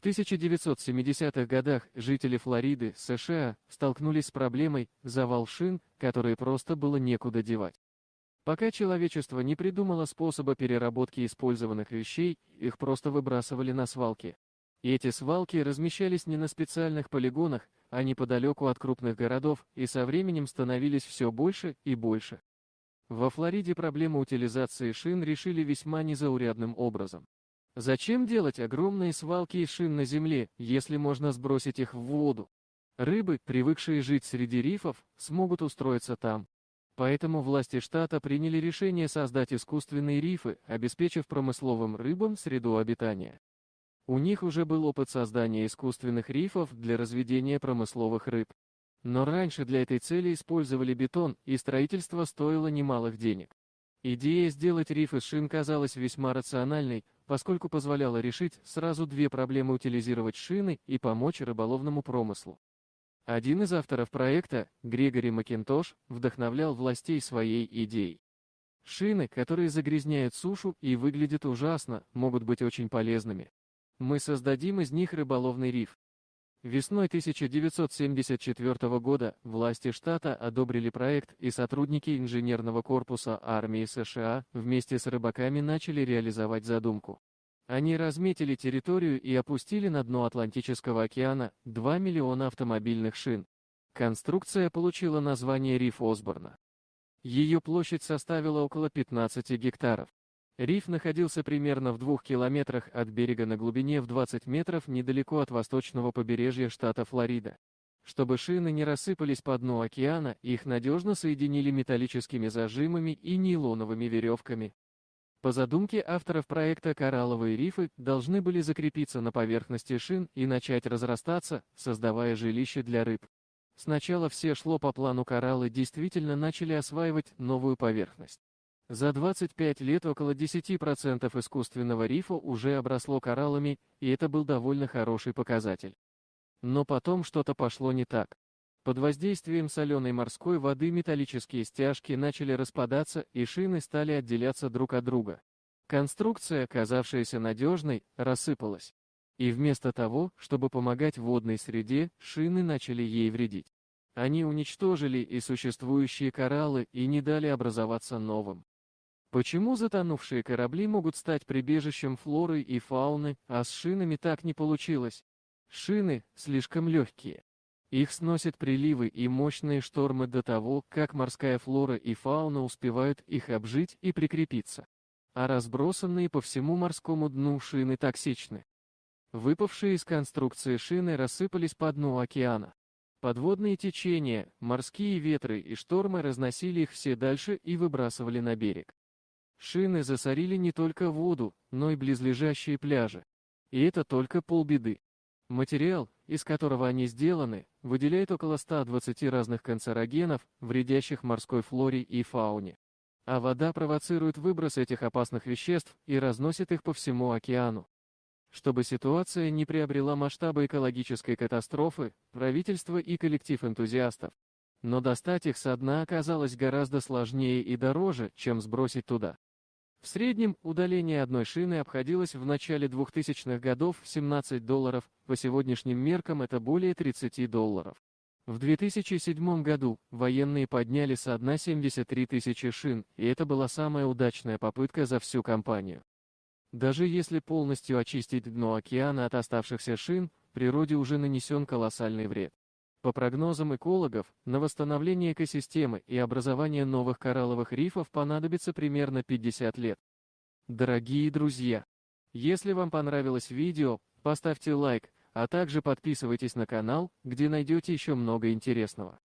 1970-х годах жители Флориды, США, столкнулись с проблемой завал шин, которые просто было некуда девать. Пока человечество не придумало способа переработки использованных вещей, их просто выбрасывали на свалки. И эти свалки размещались не на специальных полигонах, а неподалеку от крупных городов, и со временем становились все больше и больше. Во Флориде проблему утилизации шин решили весьма незаурядным образом. Зачем делать огромные свалки из шин на земле, если можно сбросить их в воду? Рыбы, привыкшие жить среди рифов, смогут устроиться там. Поэтому власти штата приняли решение создать искусственные рифы, обеспечив промысловым рыбам среду обитания. У них уже был опыт создания искусственных рифов для разведения промысловых рыб. Но раньше для этой цели использовали бетон, и строительство стоило немалых денег. Идея сделать риф из шин казалась весьма рациональной, поскольку позволяла решить сразу две проблемы: утилизировать шины и помочь рыболовному промыслу. Один из авторов проекта, Грегори Макинтош, вдохновлял властей своей идеей. Шины, которые загрязняют сушу и выглядят ужасно, могут быть очень полезными. Мы создадим из них рыболовный риф. Весной 1974 года власти штата одобрили проект, и сотрудники инженерного корпуса армии США вместе с рыбаками начали реализовать задумку. Они разметили территорию и опустили на дно Атлантического океана 2 миллиона автомобильных шин. Конструкция получила название риф Осборна. Ее площадь составила около 15 гектаров. Риф находился примерно в 2 километрах от берега на глубине в 20 метров недалеко от восточного побережья штата Флорида. Чтобы шины не рассыпались по дну океана, их надежно соединили металлическими зажимами и нейлоновыми веревками. По задумке авторов проекта, коралловые рифы должны были закрепиться на поверхности шин и начать разрастаться, создавая жилище для рыб. Сначала все шло по плану, кораллы действительно начали осваивать новую поверхность. За 25 лет около 10% искусственного рифа уже обросло кораллами, и это был довольно хороший показатель. Но потом что-то пошло не так. Под воздействием соленой морской воды металлические стяжки начали распадаться, и шины стали отделяться друг от друга. Конструкция, казавшаяся надежной, рассыпалась. И вместо того, чтобы помогать водной среде, шины начали ей вредить. Они уничтожили и существующие кораллы и не дали образоваться новым. Почему затонувшие корабли могут стать прибежищем флоры и фауны, а с шинами так не получилось? Шины слишком легкие. Их сносят приливы и мощные штормы до того, как морская флора и фауна успевают их обжить и прикрепиться. А разбросанные по всему морскому дну шины токсичны. Выпавшие из конструкции шины рассыпались по дну океана. Подводные течения, морские ветры и штормы разносили их все дальше и выбрасывали на берег. Шины засорили не только воду, но и близлежащие пляжи. И это только полбеды. Материал, из которого они сделаны, выделяет около 120 разных канцерогенов, вредящих морской флоре и фауне. А вода провоцирует выброс этих опасных веществ и разносит их по всему океану. Чтобы ситуация не приобрела масштабы экологической катастрофы, правительство и коллектив энтузиастов. Но достать их со дна оказалось гораздо сложнее и дороже, чем сбросить туда. В среднем удаление одной шины обходилось в начале 2000-х годов в $17, по сегодняшним меркам это более $30. В 2007 году военные подняли со дна 73 тысячи шин, и это была самая удачная попытка за всю кампанию. Даже если полностью очистить дно океана от оставшихся шин, природе уже нанесен колоссальный вред. По прогнозам экологов, на восстановление экосистемы и образование новых коралловых рифов понадобится примерно 50 лет. Дорогие друзья, если вам понравилось видео, поставьте лайк, а также подписывайтесь на канал, где найдете еще много интересного.